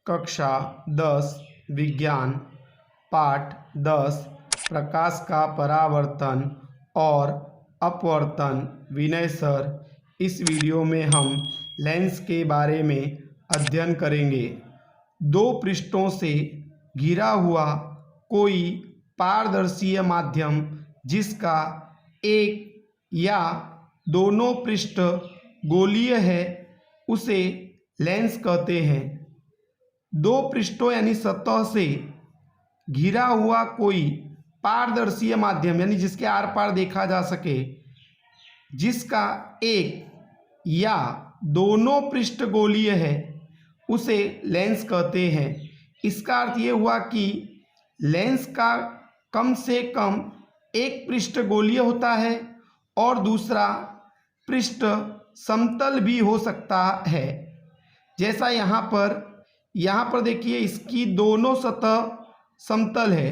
कक्षा 10 विज्ञान पाठ 10 प्रकाश का परावर्तन और अपवर्तन। विनय सर, इस वीडियो में हम लेंस के बारे में अध्ययन करेंगे। दो पृष्ठों से घिरा हुआ कोई पारदर्शी माध्यम जिसका एक या दोनों पृष्ठ गोलीय है उसे लेंस कहते हैं। दो पृष्ठों यानी सतह से घिरा हुआ कोई पारदर्शी माध्यम यानी जिसके आर पार देखा जा सके, जिसका एक या दोनों पृष्ठ गोलीय है उसे लेंस कहते हैं। इसका अर्थ ये हुआ कि लेंस का कम से कम एक पृष्ठ गोलीय होता है और दूसरा पृष्ठ समतल भी हो सकता है। जैसा यहाँ पर देखिए, इसकी दोनों सतह समतल है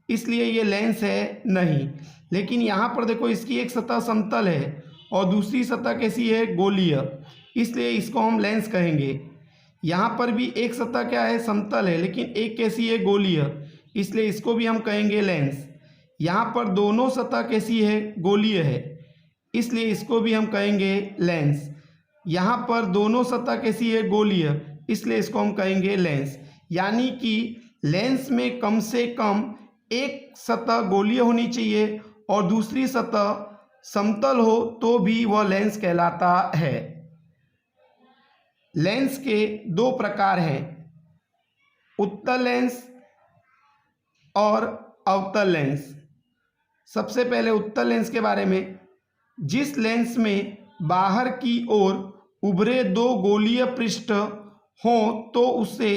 इसलिए ये लेंस है नहीं। लेकिन यहाँ पर देखो, इसकी एक सतह समतल है और दूसरी सतह कैसी है, गोलीय, इसलिए इसको हम लेंस कहेंगे। यहाँ पर भी एक सतह क्या है, समतल है, लेकिन एक कैसी है, गोलीय, इसलिए इसको भी हम कहेंगे लेंस। यहाँ पर दोनों सतह कैसी है, गोलीय है, इसलिए इसको भी हम कहेंगे लेंस। यहाँ पर दोनों सतह कैसी है, गोलीय, इसलिए इसको हम कहेंगे लेंस। यानी कि लेंस में कम से कम एक सतह गोलीय होनी चाहिए और दूसरी सतह समतल हो तो भी वह लेंस कहलाता है। लेंस के दो प्रकार हैं, उत्तल लेंस और अवतल लेंस। सबसे पहले उत्तल लेंस के बारे में। जिस लेंस में बाहर की ओर उभरे दो गोलीय पृष्ठ हों तो उसे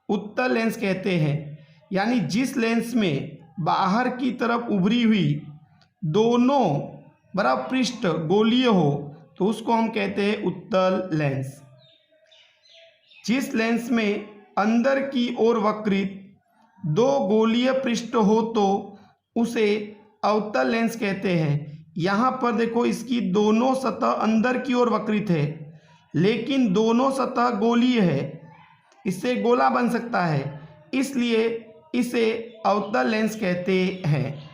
उत्तल लेंस कहते हैं। यानी जिस लेंस में बाहर की तरफ उभरी हुई दोनों बराबर पृष्ठ गोलीय हो तो उसको हम कहते हैं उत्तल लेंस। जिस लेंस में अंदर की ओर वक्रित दो गोलीय पृष्ठ हो तो उसे अवतल लेंस कहते हैं। यहाँ पर देखो, इसकी दोनों सतह अंदर की ओर वक्रित है लेकिन दोनों सतह गोलीय है, इससे गोला बन सकता है, इसलिए इसे अवतल लेंस कहते हैं।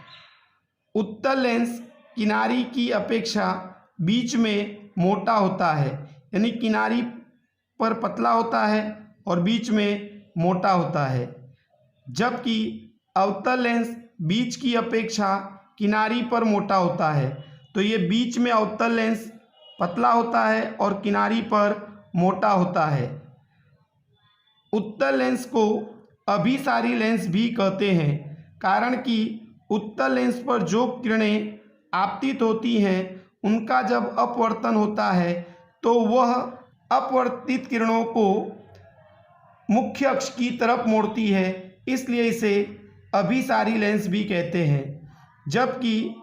उत्तल लेंस किनारी की अपेक्षा बीच में मोटा होता है, यानी किनारी पर पतला होता है और बीच में मोटा होता है, जबकि अवतल लेंस बीच की अपेक्षा किनारी पर मोटा होता है। तो ये बीच में अवतल लेंस पतला होता है और किनारी पर मोटा होता है। उत्तल लेंस को अभिसारी लेंस भी कहते हैं, कारण कि उत्तल लेंस पर जो किरणें आपतित होती हैं उनका जब अपवर्तन होता है तो वह अपवर्तित किरणों को मुख्य अक्ष की तरफ मोड़ती है, इसलिए इसे अभिसारी लेंस भी कहते हैं। जबकि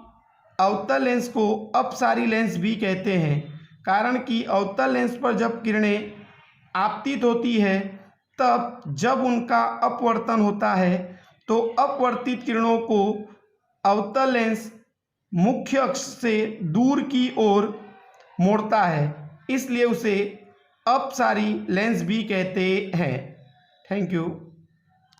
अवतल लेंस को अपसारी लेंस भी कहते हैं, कारण कि अवतल लेंस पर जब किरणें आपतित होती है तब जब उनका अपवर्तन होता है तो अपवर्तित किरणों को अवतल लेंस मुख्य अक्ष से दूर की ओर मोड़ता है, इसलिए उसे अपसारी लेंस भी कहते हैं। Thank you.